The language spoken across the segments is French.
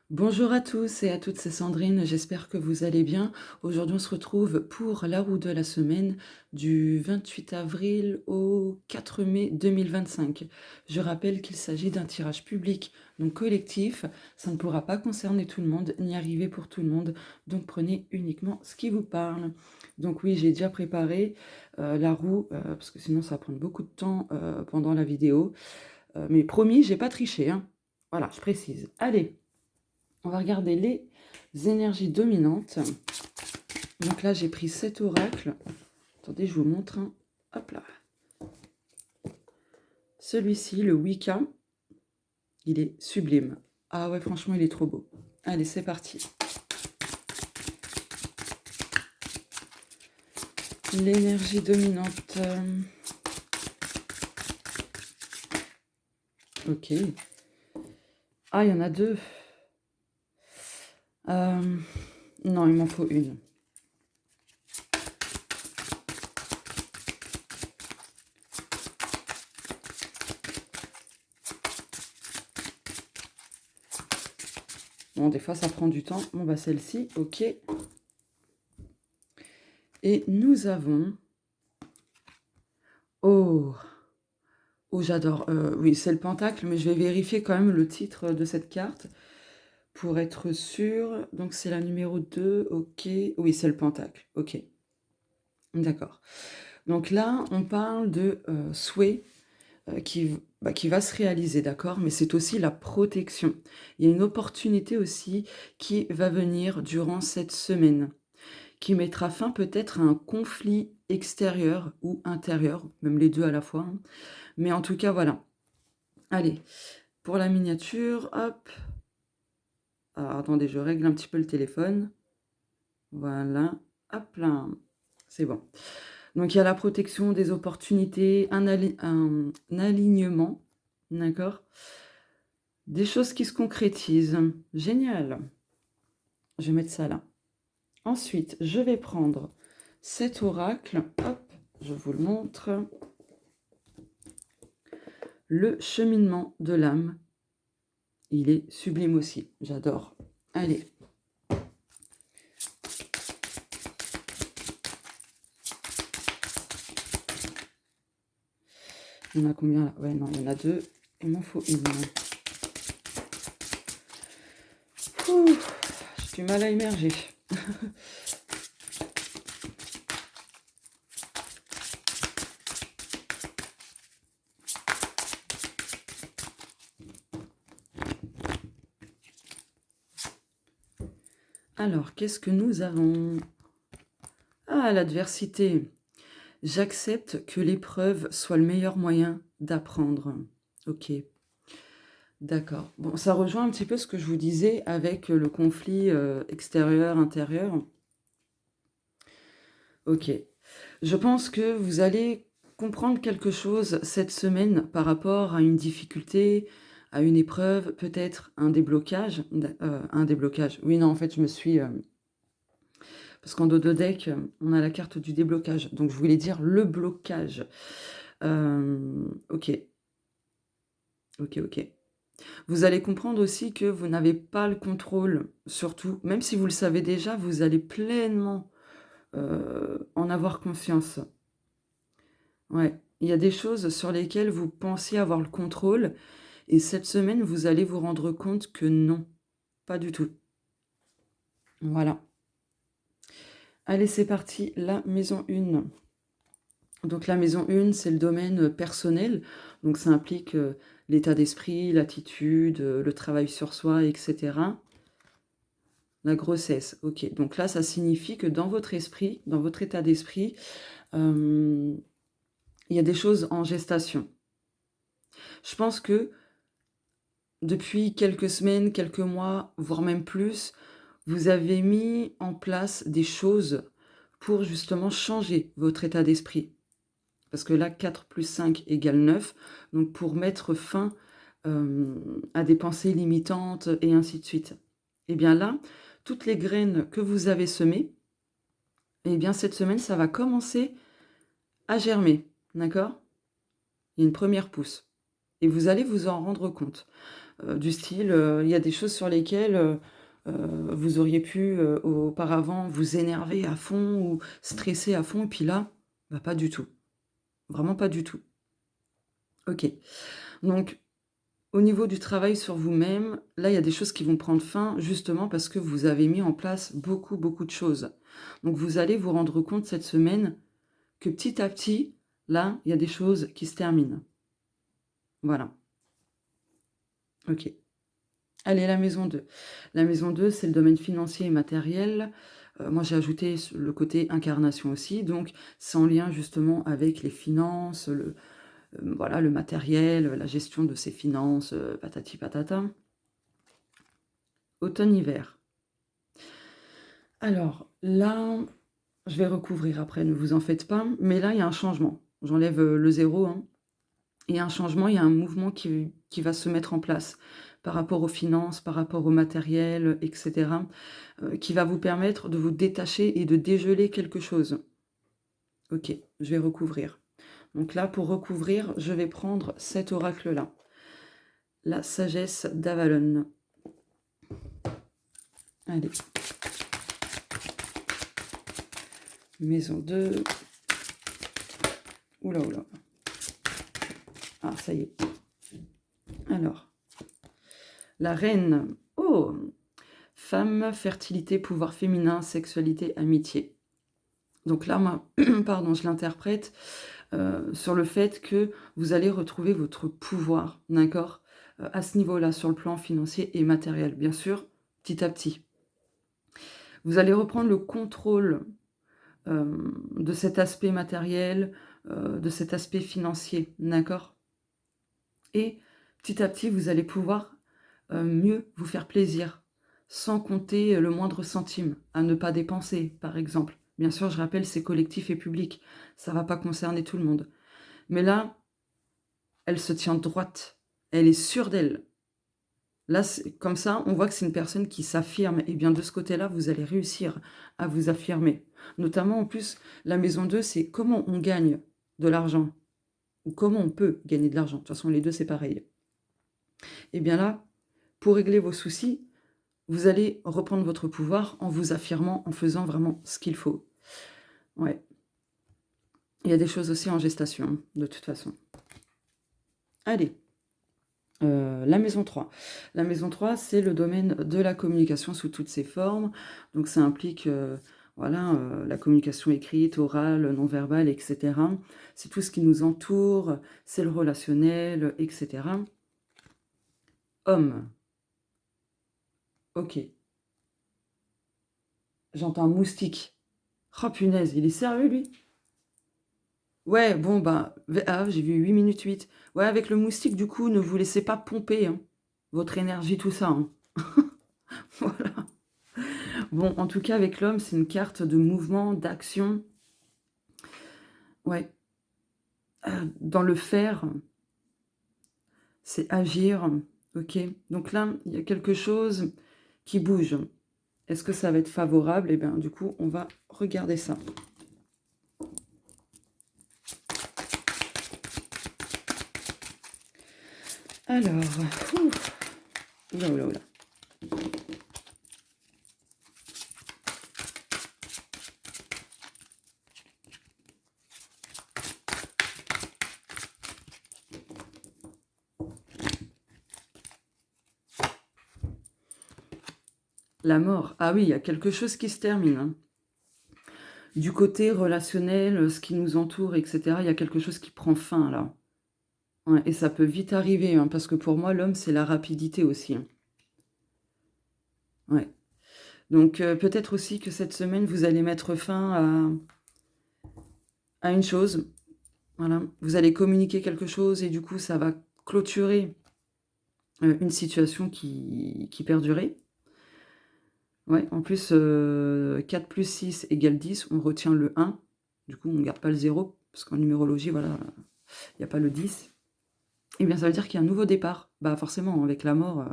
Bonjour à tous et à toutes, c'est Sandrine, j'espère que vous allez bien. Aujourd'hui, on se retrouve pour la roue de la semaine du 28 avril au 4 mai 2025. Je rappelle qu'il s'agit d'un tirage public, donc collectif. Ça ne pourra pas concerner tout le monde, ni arriver pour tout le monde. Donc prenez uniquement ce qui vous parle. Donc oui, j'ai déjà préparé la roue, parce que sinon ça va prendre beaucoup de temps pendant la vidéo. Mais promis, j'ai pas triché, hein. Voilà, je précise. Allez. On va regarder les énergies dominantes. Donc là, j'ai pris 7 oracles. Attendez, je vous montre un. Hop là. Celui-ci, le Wicca, il est sublime. Ah ouais, franchement, il est trop beau. Allez, c'est parti. L'énergie dominante. Ok. Ah, il y en a deux. Non, il m'en faut une. Bon, des fois, ça prend du temps. Bon, bah, celle-ci, ok. Et nous avons... Oh, oh, j'adore. Oui, c'est le pentacle, mais je vais vérifier quand même le titre de cette carte pour être sûr. Donc, c'est la numéro 2, ok. Oui, c'est le pentacle, ok. D'accord. Donc là, on parle de souhait qui va se réaliser, d'accord? Mais c'est aussi la protection. Il y a une opportunité aussi qui va venir durant cette semaine, qui mettra fin peut-être à un conflit extérieur ou intérieur, même les deux à la fois, hein. Mais en tout cas, voilà. Allez, pour la miniature, hop. Alors, attendez, je règle un petit peu le téléphone. Voilà, hop là. C'est bon. Donc, il y a la protection des opportunités, un alignement, d'accord? Des choses qui se concrétisent. Génial. Je vais mettre ça là. Ensuite, je vais prendre cet oracle. Hop, je vous le montre. Le cheminement de l'âme. Il est sublime aussi. J'adore. Allez. Il y en a combien là? Ouais, non, il y en a deux. Il m'en faut une. Ouh, j'ai du mal à émerger. Alors, qu'est-ce que nous avons? Ah, l'adversité. J'accepte que l'épreuve soit le meilleur moyen d'apprendre. Ok, d'accord. Bon, ça rejoint un petit peu ce que je vous disais avec le conflit extérieur-intérieur. Ok. Je pense que vous allez comprendre quelque chose cette semaine par rapport à une difficulté, à une épreuve, peut-être un déblocage. Un déblocage. Oui, non, en fait, je me suis... parce qu'en dos de deck, on a la carte du déblocage. Donc, je voulais dire le blocage. Ok. Ok, ok. Vous allez comprendre aussi que vous n'avez pas le contrôle, surtout, même si vous le savez déjà, vous allez pleinement en avoir conscience. Ouais, il y a des choses sur lesquelles vous pensiez avoir le contrôle et cette semaine, vous allez vous rendre compte que non, pas du tout. Voilà. Allez, c'est parti, la maison 1. Donc la maison 1, c'est le domaine personnel, donc ça implique l'état d'esprit, l'attitude, le travail sur soi, etc. La grossesse, ok. Donc là, ça signifie que dans votre esprit, dans votre état d'esprit, il y a des choses en gestation. Je pense que depuis quelques semaines, quelques mois, voire même plus, vous avez mis en place des choses pour justement changer votre état d'esprit. Parce que là, 4 plus 5 égale 9. Donc pour mettre fin à des pensées limitantes et ainsi de suite. Et bien là, toutes les graines que vous avez semées, et bien cette semaine, ça va commencer à germer. D'accord? Il y a une première pousse. Et vous allez vous en rendre compte. du style, il y a des choses sur lesquelles, vous auriez pu, auparavant vous énerver à fond ou stresser à fond et puis là, bah, pas du tout. Vraiment pas du tout. OK. Donc au niveau du travail sur vous-même, là, il y a des choses qui vont prendre fin justement parce que vous avez mis en place beaucoup, beaucoup de choses. Donc vous allez vous rendre compte cette semaine que petit à petit, là, il y a des choses qui se terminent. Voilà. OK. Allez, la maison 2. La maison 2, c'est le domaine financier et matériel. Moi, j'ai ajouté le côté incarnation aussi, donc c'est en lien justement avec les finances, voilà, le matériel, la gestion de ses finances, patati patata. Automne-hiver. Alors là, je vais recouvrir après, ne vous en faites pas, mais là, il y a un changement. J'enlève, le 0, hein. Il y a un changement, il y a un mouvement qui va se mettre en place par rapport aux finances, par rapport au matériel, et cetera, qui va vous permettre de vous détacher et de dégeler quelque chose. OK, je vais recouvrir. Donc là, pour recouvrir, je vais prendre cet oracle-là, la sagesse d'Avalon. Allez. Maison 2. Ouh là, ouh là. Ah, ça y est. Alors, la reine. Oh! Femme, fertilité, pouvoir féminin, sexualité, amitié. Donc là, moi, pardon, je l'interprète sur le fait que vous allez retrouver votre pouvoir, d'accord? À ce niveau-là, sur le plan financier et matériel, bien sûr, petit à petit. Vous allez reprendre le contrôle de cet aspect matériel, de cet aspect financier, d'accord? Et petit à petit, vous allez pouvoir mieux vous faire plaisir, sans compter le moindre centime à ne pas dépenser, par exemple. Bien sûr, je rappelle, c'est collectif et public, ça va pas concerner tout le monde. Mais là, elle se tient droite, elle est sûre d'elle. Là, comme ça, on voit que c'est une personne qui s'affirme. Et bien de ce côté-là, vous allez réussir à vous affirmer. Notamment, en plus, la maison 2, c'est comment on gagne de l'argent. Ou comment on peut gagner de l'argent. De toute façon, les deux, c'est pareil. Et bien là, pour régler vos soucis, vous allez reprendre votre pouvoir en vous affirmant, en faisant vraiment ce qu'il faut. Ouais. Il y a des choses aussi en gestation, de toute façon. Allez. La maison 3. La maison 3, c'est le domaine de la communication sous toutes ses formes. Donc ça implique voilà, la communication écrite, orale, non verbale, etc. C'est tout ce qui nous entoure, c'est le relationnel, etc. Homme. Ok. J'entends un moustique. Oh punaise, il est sérieux lui? Ouais, bon bah, ah, j'ai vu 8 minutes 8. Ouais, avec le moustique, du coup, ne vous laissez pas pomper hein, votre énergie, tout ça. Hein. Voilà. Bon, en tout cas, avec l'homme, c'est une carte de mouvement, d'action. Ouais. Dans le faire, c'est agir. Ok. Donc là, il y a quelque chose qui bouge. Est-ce que ça va être favorable? Eh bien, du coup, on va regarder ça. Alors, oula, oula, oula. La mort. Ah oui, il y a quelque chose qui se termine. Hein. Du côté relationnel, ce qui nous entoure, etc., il y a quelque chose qui prend fin, là. Ouais, et ça peut vite arriver, hein, parce que pour moi, l'homme, c'est la rapidité aussi. Hein. Ouais. Donc, peut-être aussi que cette semaine, vous allez mettre fin à une chose. Voilà. Vous allez communiquer quelque chose et du coup, ça va clôturer une situation qui perdurait. Ouais, en plus, 4 plus 6 égale 10, on retient le 1. Du coup, on ne garde pas le 0, parce qu'en numérologie, voilà, il n'y a pas le 10. Eh bien, ça veut dire qu'il y a un nouveau départ. Bah, forcément, avec la mort,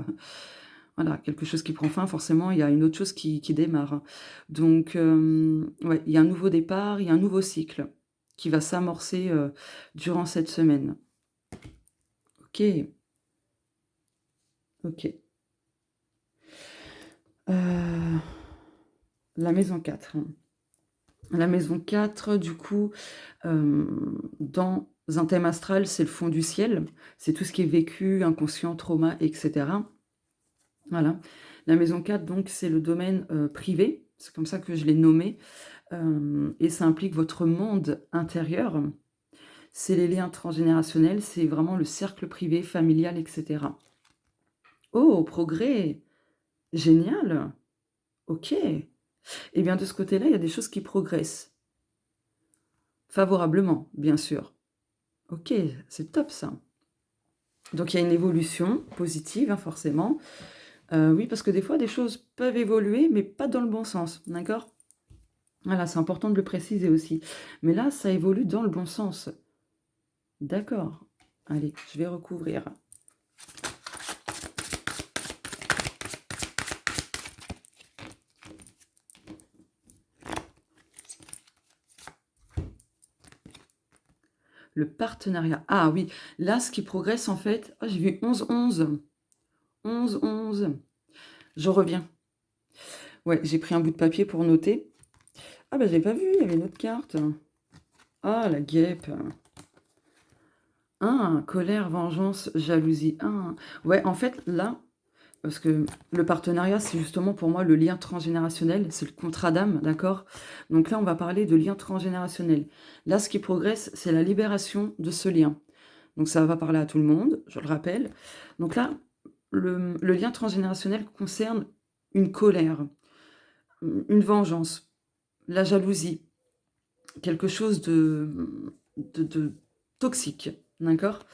voilà, quelque chose qui prend fin, forcément, il y a une autre chose qui démarre. Donc, ouais, il y a un nouveau départ, il y a un nouveau cycle qui va s'amorcer durant cette semaine. OK. OK. Heu, la maison 4. La maison 4, du coup, dans un thème astral, c'est le fond du ciel. C'est tout ce qui est vécu, inconscient, trauma et cetera. Voilà. La maison 4, donc, c'est le domaine, privé. C'est comme ça que je l'ai nommé, et ça implique votre monde intérieur. C'est les liens transgénérationnels, c'est vraiment le cercle privé, familial et cetera. Oh, progrès! Génial! OK. Et bien, de ce côté-là, il y a des choses qui progressent. Favorablement, bien sûr. OK, c'est top ça. Donc il y a une évolution positive, hein, forcément. Oui, parce que des fois, des choses peuvent évoluer, mais pas dans le bon sens, d'accord? Voilà, c'est important de le préciser aussi. Mais là, ça évolue dans le bon sens. D'accord. Allez, je vais recouvrir. Le partenariat. Ah oui, là, ce qui progresse, en fait, ah, j'ai vu 11-11. 11-11. Je reviens. Ouais, j'ai pris un bout de papier pour noter. Ah bah, j'avais pas vu, il y avait une autre carte. Ah, la guêpe. Ah, colère, vengeance, jalousie. Ah, ouais, en fait, là, parce que le partenariat, c'est justement pour moi le lien transgénérationnel, c'est le contrat d'âme, d'accord? Donc là, on va parler de lien transgénérationnel. Là, ce qui progresse, c'est la libération de ce lien. Donc ça va parler à tout le monde, je le rappelle. Donc là, le lien transgénérationnel concerne une colère, une vengeance, la jalousie, quelque chose de toxique, d'accord?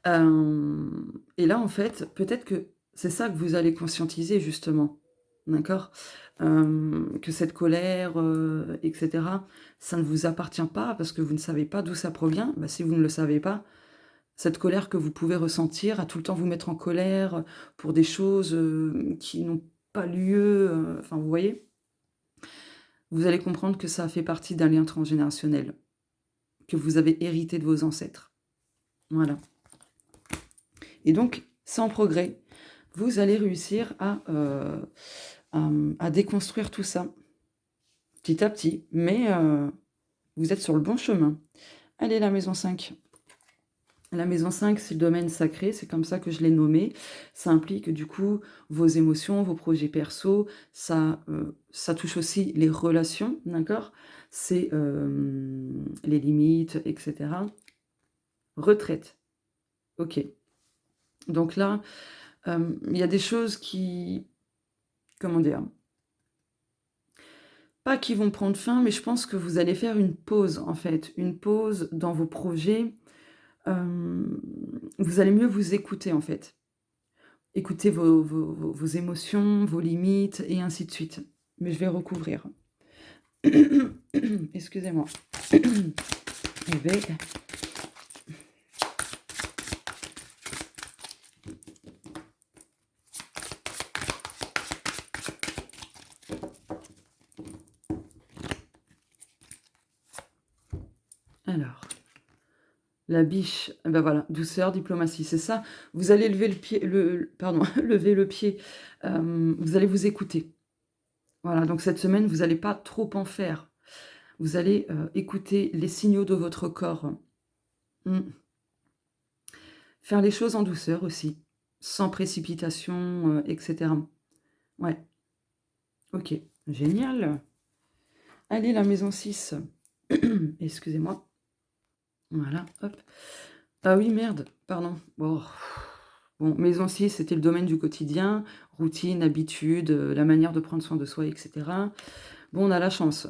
Et là, en fait, peut-être que c'est ça que vous allez conscientiser justement, d'accord? Que cette colère, et cetera, ça ne vous appartient pas parce que vous ne savez pas d'où ça provient. Bah, si vous ne le savez pas, cette colère que vous pouvez ressentir, à tout le temps vous mettre en colère, pour des choses, qui n'ont pas lieu, enfin, vous voyez? Vous allez comprendre que ça fait partie d'un lien transgénérationnel, que vous avez hérité de vos ancêtres. Voilà. Et donc, sans progrès, vous allez réussir à déconstruire tout ça, petit à petit, mais vous êtes sur le bon chemin. Allez, la maison 5. La maison 5, c'est le domaine sacré, c'est comme ça que je l'ai nommé. Ça implique du coup vos émotions, vos projets perso, ça touche aussi les relations, d'accord? C'est les limites, et cetera. Retraite, OK. Donc là, il y a des choses qui, comment dire? Pas qui vont prendre fin, mais je pense que vous allez faire une pause, en fait. Une pause dans vos projets. Vous allez mieux vous écouter, en fait. Écouter vos émotions, vos limites et ainsi de suite. Mais je vais recouvrir. Excusez-moi. Eh beh, alors, la biche, bah, voilà, douceur, diplomatie, c'est ça. Vous allez lever le pied, pardon, lever le pied. Vous allez vous écouter. Voilà, donc cette semaine, vous allez pas trop en faire. Vous allez, écouter les signaux de votre corps. Mmh. Faire les choses en douceur aussi, sans précipitation, et cetera. Ouais, OK, génial. Allez, la maison 6. Excusez-moi. Voilà, hop. Ah oui, merde, pardon. Bon, maison 6, c'était le domaine du quotidien, routine, habitude, la manière de prendre soin de soi et cetera. Bon, on a la chance.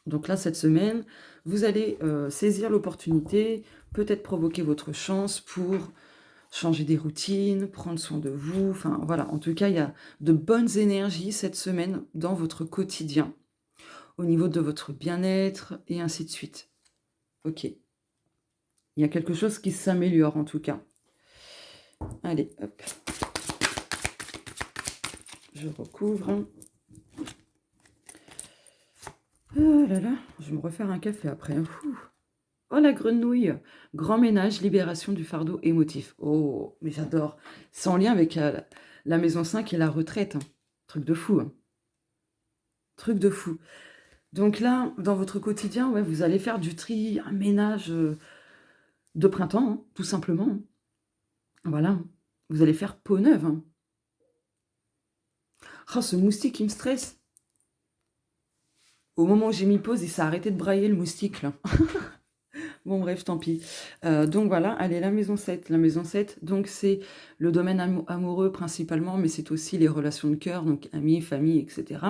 Donc là, cette semaine, vous allez, saisir l'opportunité, peut-être provoquer votre chance pour changer des routines, prendre soin de vous, enfin voilà. En tout cas, il y a de bonnes énergies cette semaine dans votre quotidien, au niveau de votre bien-être et ainsi de suite. OK. Il y a quelque chose qui s'améliore en tout cas. Allez, hop, je recouvre. Oh là là, je vais me refaire un café après, hein. Ouh. Oh la grenouille! Grand ménage, libération du fardeau émotif. Oh, mais j'adore. C'est en lien avec la maison 5 et la retraite, hein. Truc de fou, hein. Truc de fou. Donc là, dans votre quotidien, ouais, vous allez faire du tri, un ménage de printemps, hein, tout simplement, hein. Voilà. Vous allez faire peau neuve, hein. Oh, ce moustique, il me stresse. Au moment où j'ai mis pause, il s'est arrêté de brailler, le moustique, là. Bon, bref, tant pis. Donc voilà, allez, la maison 7. La maison 7, donc c'est le domaine amoureux principalement, mais c'est aussi les relations de cœur, donc amis, famille, etc.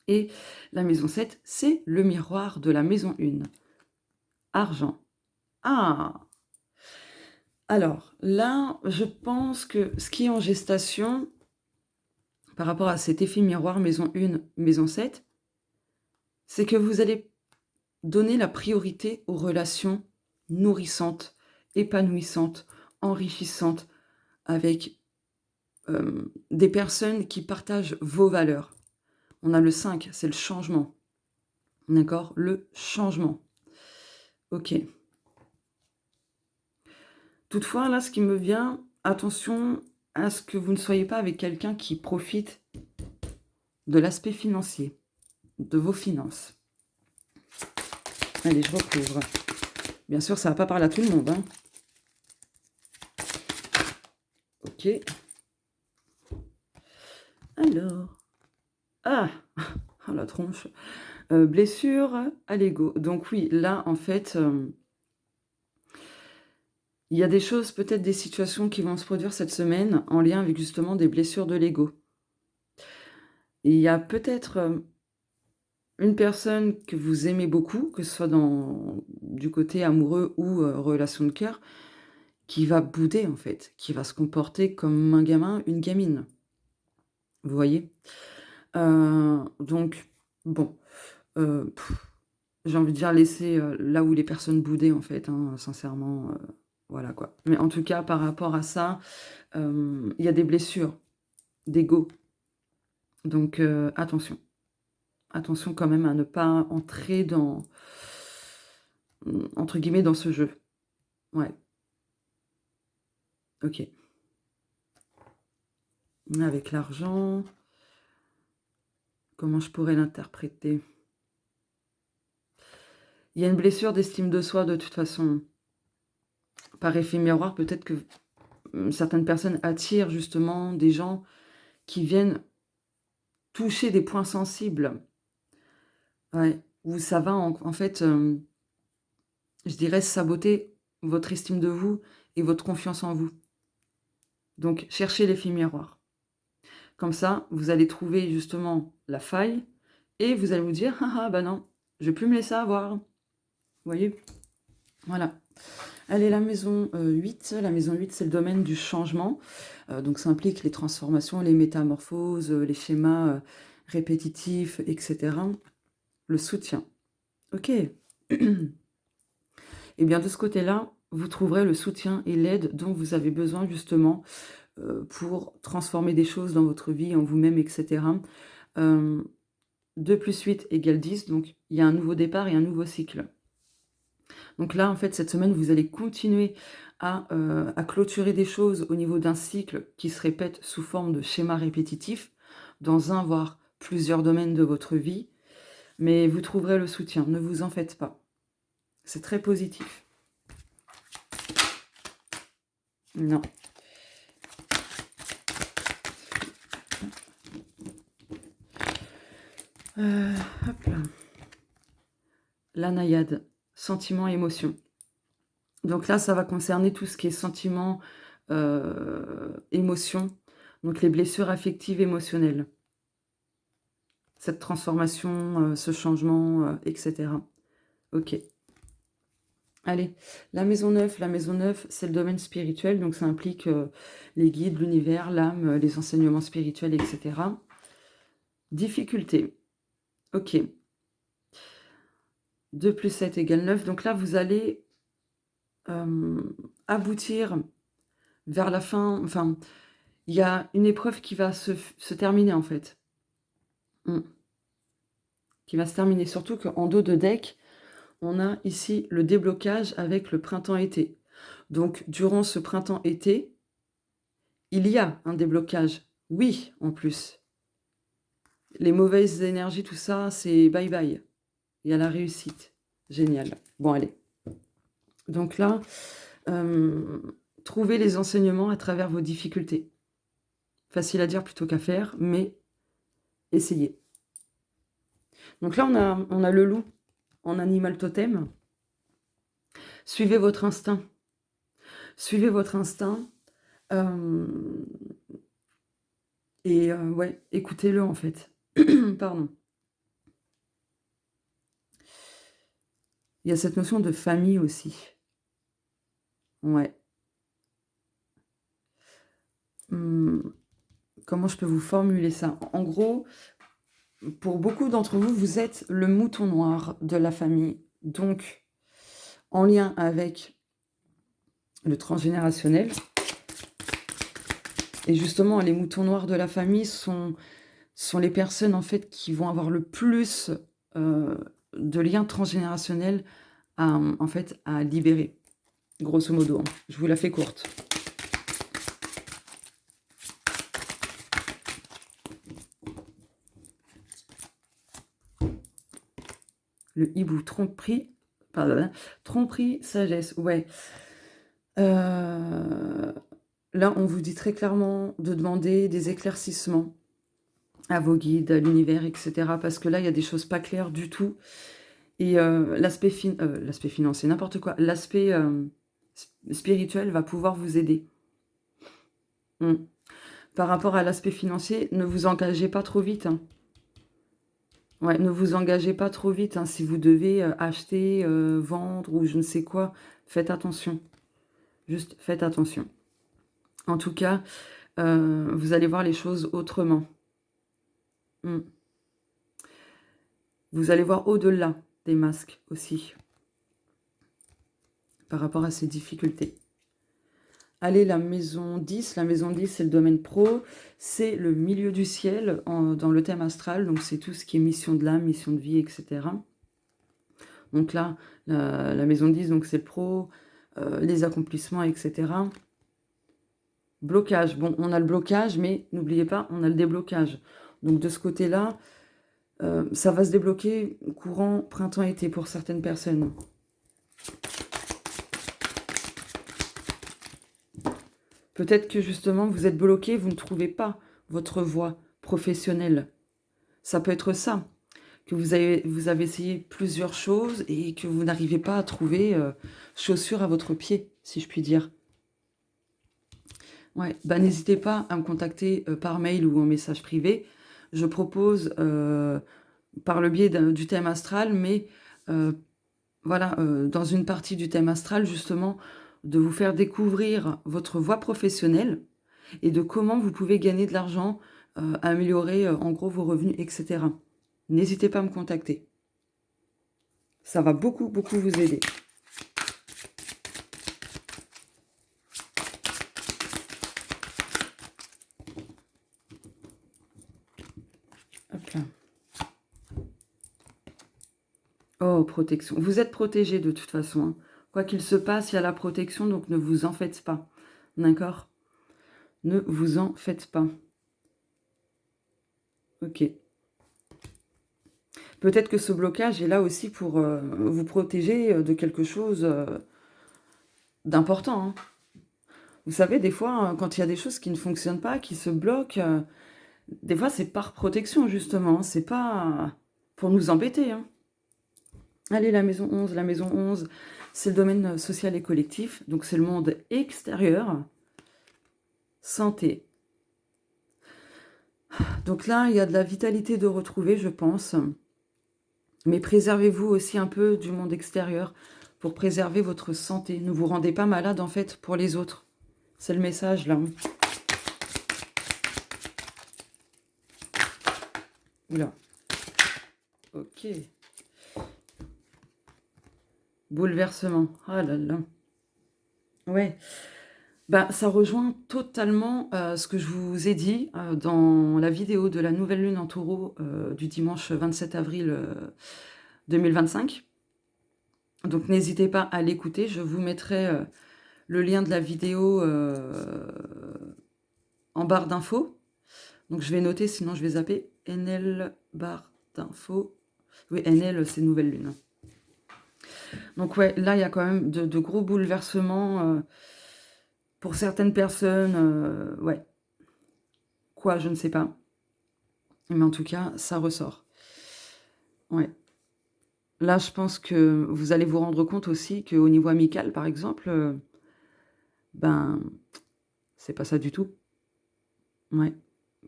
Et la maison 7, c'est le miroir de la maison 1. Argent. Ah! Alors, là, je pense que ce qui est en gestation, par rapport à cet effet miroir maison 1, maison 7, c'est que vous allez donner la priorité aux relations nourrissantes, épanouissantes, enrichissantes, avec des personnes qui partagent vos valeurs. On a le 5, c'est le changement. D'accord? Le changement. Ok. Toutefois, là, ce qui me vient, attention à ce que vous ne soyez pas avec quelqu'un qui profite de l'aspect financier, de vos finances. Allez, je recouvre. Bien sûr, ça ne va pas parler à tout le monde, hein. Ok. Alors. Ah! Oh, la tronche. Blessure à l'ego. Donc oui, là, en fait, il y a des choses, peut-être des situations qui vont se produire cette semaine en lien avec justement des blessures de l'ego. Et il y a peut-être une personne que vous aimez beaucoup, que ce soit du côté amoureux ou relation de cœur, qui va bouder en fait, qui va se comporter comme un gamin, une gamine. Vous voyez? Donc bon, heu, j'ai envie de dire laisser, là où les personnes bouder en fait, hein, sincèrement, voilà quoi. Mais en tout cas, par rapport à ça, il y a des blessures d'ego. Donc attention. Attention quand même à ne pas entrer dans, entre guillemets, «dans ce jeu». Ouais, OK. Avec l'argent, comment je pourrais l'interpréter? Il y a une blessure d'estime de soi de toute façon. Par effet miroir, peut-être que, certaines personnes attirent justement des gens qui viennent toucher des points sensibles. Ouais, où ça va en fait, je dirais saboter votre estime de vous et votre confiance en vous. Donc cherchez l'effet miroir. Comme ça, vous allez trouver justement la faille et vous allez vous dire: «Ah ah, bah non, je vais plus me laisser avoir». Vous voyez? Voilà. Allez, la maison, 8. La maison 8, c'est le domaine du changement. Donc ça implique les transformations, les métamorphoses, les schémas, répétitifs et cetera. Le soutien. OK. Et bien de ce côté-là, vous trouverez le soutien et l'aide dont vous avez besoin justement, pour transformer des choses dans votre vie, en vous-même et cetera. Hem 2 + 8 = 10, donc il y a un nouveau départ et un nouveau cycle. Donc là, en fait, cette semaine, vous allez continuer à clôturer des choses au niveau d'un cycle qui se répète sous forme de schéma répétitif dans un, voire plusieurs domaines de votre vie, mais vous trouverez le soutien, ne vous en faites pas. C'est très positif. Non. Hop là. La naïade, sentiments, émotions. Donc là, ça va concerner tout ce qui est sentiments, émotions, donc les blessures affectives émotionnelles. Cette transformation, ce changement, et cetera. OK. Allez, la maison 9, c'est le domaine spirituel, donc ça implique, les guides, l'univers, l'âme, les enseignements spirituels et cetera. Difficulté. OK. 2 + 7 = 9, donc là, vous allez, aboutir vers la fin, enfin, il y a une épreuve qui va se terminer, en fait. Mmh. Qui va se terminer. Surtout qu'en dos de deck, on a ici le déblocage avec le printemps-été. Donc, durant ce printemps-été, il y a un déblocage. Oui, en plus. Les mauvaises énergies, tout ça, c'est bye bye. Il y a la réussite. Génial. Bon, allez. Donc là, trouvez les enseignements à travers vos difficultés. Facile à dire plutôt qu'à faire, mais essayez. Donc là, on a le loup en animal totem. Suivez votre instinct. Suivez votre instinct. Et ouais, écoutez-le en fait. Pardon. Il y a cette notion de famille aussi. Ouais. Comment je peux vous formuler ça? En gros, pour beaucoup d'entre vous, vous êtes le mouton noir de la famille. Donc, en lien avec le transgénérationnel. Et justement, les moutons noirs de la famille sont les personnes en fait qui vont avoir le plus de liens transgénérationnels en fait, à libérer. Grosso modo, hein. Je vous la fais courte. Le hibou, tromperie, pardon, tromperie, sagesse, ouais. Là, on vous dit très clairement de demander des éclaircissements à vos guides, à l'univers, etc. Parce que là, il y a des choses pas claires du tout. Et l'aspect financier, n'importe quoi, l'aspect spirituel va pouvoir vous aider. Par rapport à l'aspect financier, ne vous engagez pas trop vite. Hein. Ouais, ne vous engagez pas trop vite. Hein. Si vous devez acheter, vendre ou je ne sais quoi, faites attention. Juste faites attention. En tout cas, vous allez voir les choses autrement. Vous allez voir au-delà des masques aussi. Par rapport à ces difficultés. Allez, la maison 10. La maison 10, c'est le domaine pro. C'est le milieu du ciel dans le thème astral. Donc, c'est tout ce qui est mission de l'âme, mission de vie, etc. Donc là, la maison 10, donc c'est le pro, les accomplissements, etc. Blocage. Bon, on a le blocage, mais n'oubliez pas, on a le déblocage. Donc, de ce côté-là, ça va se débloquer courant printemps-été pour certaines personnes. Peut-être que justement, vous êtes bloqué, vous ne trouvez pas votre voie professionnelle. Ça peut être ça, que vous avez essayé plusieurs choses et que vous n'arrivez pas à trouver chaussures à votre pied, si je puis dire. Ouais, bah, n'hésitez pas à me contacter par mail ou en message privé. Je propose par le biais du thème astral, mais voilà, dans une partie du thème astral, justement, de vous faire découvrir votre voie professionnelle et de comment vous pouvez gagner de l'argent, améliorer en gros vos revenus, etc. N'hésitez pas à me contacter. Ça va beaucoup, beaucoup vous aider. Hop là. Oh, protection. Vous êtes protégé de toute façon. Hein. Quoi qu'il se passe, il y a la protection, donc ne vous en faites pas. D'accord? Ne vous en faites pas. Ok. Peut-être que ce blocage est là aussi pour vous protéger de quelque chose d'important. Hein. Vous savez, des fois, quand il y a des choses qui ne fonctionnent pas, qui se bloquent, des fois, c'est par protection, justement. Hein. C'est pas pour nous embêter. Hein. Allez, la maison 11. La maison 11, c'est le domaine social et collectif. Donc, c'est le monde extérieur. Santé. Donc là, il y a de la vitalité de retrouver, je pense. Mais préservez-vous aussi un peu du monde extérieur pour préserver votre santé. Ne vous rendez pas malade, en fait, pour les autres. C'est le message, là. Oula. Ok. Bouleversement. Ah là là. Ouais. Bah, ça rejoint totalement ce que je vous ai dit dans la vidéo de la nouvelle lune en taureau du dimanche 27 avril 2025. Donc n'hésitez pas à l'écouter. Je vous mettrai le lien de la vidéo en barre d'infos. Donc je vais noter, sinon je vais zapper. NL barre d'infos. Oui, NL, c'est Nouvelle Lune. Donc ouais, là, il y a quand même de gros bouleversements pour certaines personnes. Ouais, quoi, je ne sais pas. Mais en tout cas, ça ressort. Ouais. Là, je pense que vous allez vous rendre compte aussi qu'au niveau amical, par exemple, ben, c'est pas ça du tout. Ouais,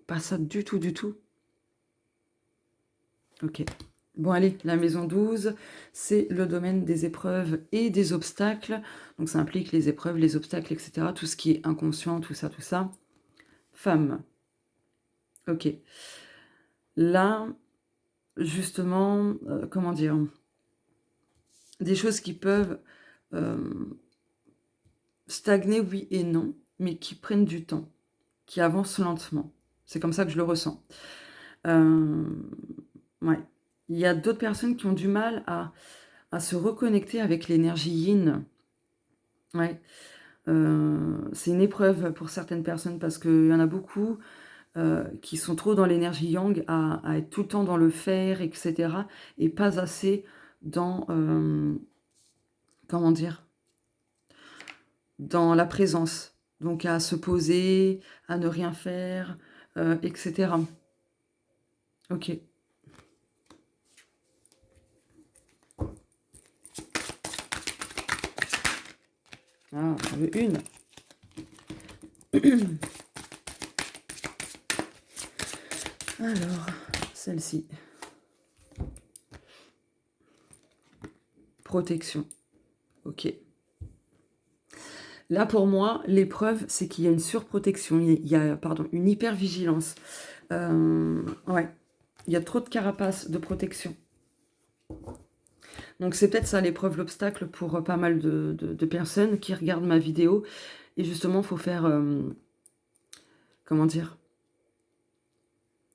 pas ça du tout, du tout. Ok. Bon, allez, la maison 12, c'est le domaine des épreuves et des obstacles. Donc, ça implique les épreuves, les obstacles, etc. Tout ce qui est inconscient, tout ça, tout ça. Femme. Ok. Là, justement, comment dire, des choses qui peuvent stagner, oui et non, mais qui prennent du temps, qui avancent lentement. C'est comme ça que je le ressens. Ouais. Il y a d'autres personnes qui ont du mal à se reconnecter avec l'énergie yin. Ouais. C'est une épreuve pour certaines personnes parce qu'il y en a beaucoup qui sont trop dans l'énergie yang, à être tout le temps dans le faire, etc. Et pas assez dans, comment dire, dans la présence. Donc à se poser, à ne rien faire, etc. Ok. Ah, j'en veux une. Alors, celle-ci. Protection. Ok. Là, pour moi, l'épreuve, c'est qu'il y a une surprotection. Il y a, pardon, une hypervigilance. Ouais. Il y a trop de carapace de protection. Donc, c'est peut-être ça l'épreuve, l'obstacle pour pas mal de personnes qui regardent ma vidéo. Et justement, il faut faire... comment dire,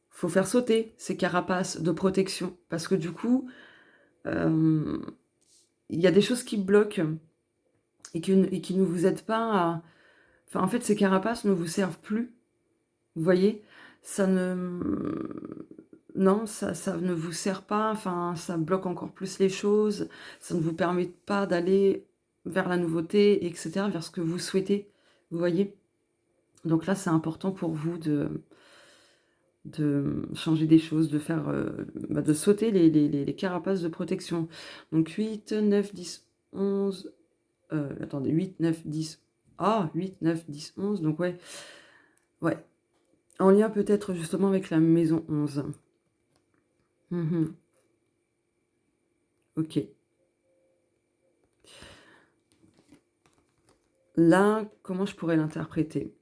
faut faire sauter ces carapaces de protection. Parce que du coup, il y a des choses qui bloquent et qui ne vous aident pas à... Enfin, en fait, ces carapaces ne vous servent plus. Vous voyez? Ça ne... Non, ça ne vous sert pas. Enfin, ça bloque encore plus les choses. Ça ne vous permet pas d'aller vers la nouveauté, etc., vers ce que vous souhaitez. Vous voyez? Donc là, c'est important pour vous de changer des choses, de faire, de sauter les carapaces de protection. Donc 8, 9, 10, 11, attendez, 8, 9, 10, ah, 8, 9, 10, 11, donc ouais, ouais. En lien peut-être justement avec la maison 11. Mhm. Ok. Là, comment je pourrais l'interpréter?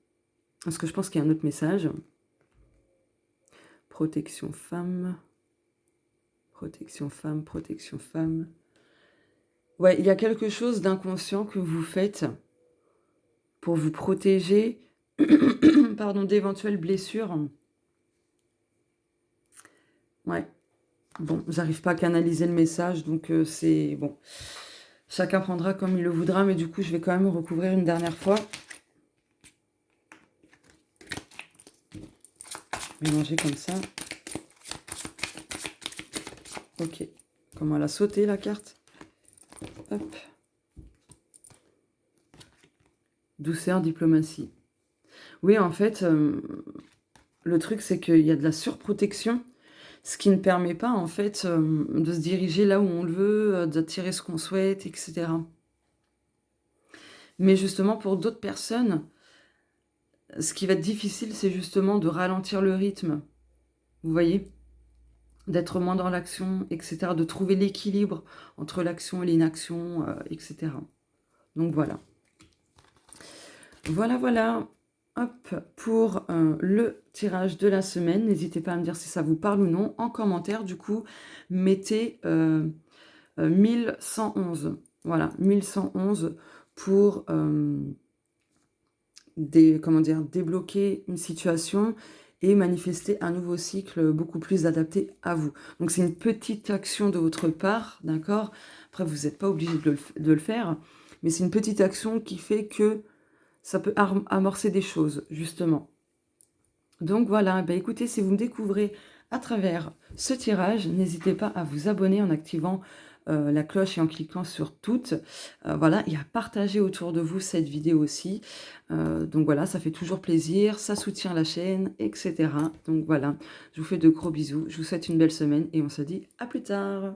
Parce que je pense qu'il y a un autre message. Protection femme. Protection femme, protection femme. Ouais, il y a quelque chose d'inconscient que vous faites pour vous protéger, pardon, d'éventuelles blessures. Ouais. Bon, j'arrive pas à canaliser le message, donc c'est bon. Chacun prendra comme il le voudra, mais du coup, je vais quand même recouvrir une dernière fois. Mélanger comme ça. Ok. Comment elle a sauté, la carte? Hop. Douceur, diplomatie. Oui, en fait, le truc, c'est qu'il y a de la surprotection, ce qui ne permet pas, en fait, de se diriger là où on le veut, d'attirer ce qu'on souhaite, etc. Mais justement, pour d'autres personnes, ce qui va être difficile, c'est justement de ralentir le rythme. Vous voyez? D'être moins dans l'action, etc. De trouver l'équilibre entre l'action et l'inaction, etc. Donc voilà. Voilà, voilà. Hop, pour le tirage de la semaine. N'hésitez pas à me dire si ça vous parle ou non. En commentaire, du coup, mettez 1111. Voilà, 1111 pour comment dire, débloquer une situation et manifester un nouveau cycle beaucoup plus adapté à vous. Donc c'est une petite action de votre part, d'accord? Après, vous n'êtes pas obligé de le faire, mais c'est une petite action qui fait que ça peut amorcer des choses, justement. Donc voilà, bah écoutez, si vous me découvrez à travers ce tirage, n'hésitez pas à vous abonner en activant la cloche et en cliquant sur toutes. Voilà, et à partager autour de vous cette vidéo aussi. Donc voilà, ça fait toujours plaisir, ça soutient la chaîne, etc. Donc voilà, je vous fais de gros bisous, je vous souhaite une belle semaine et on se dit à plus tard.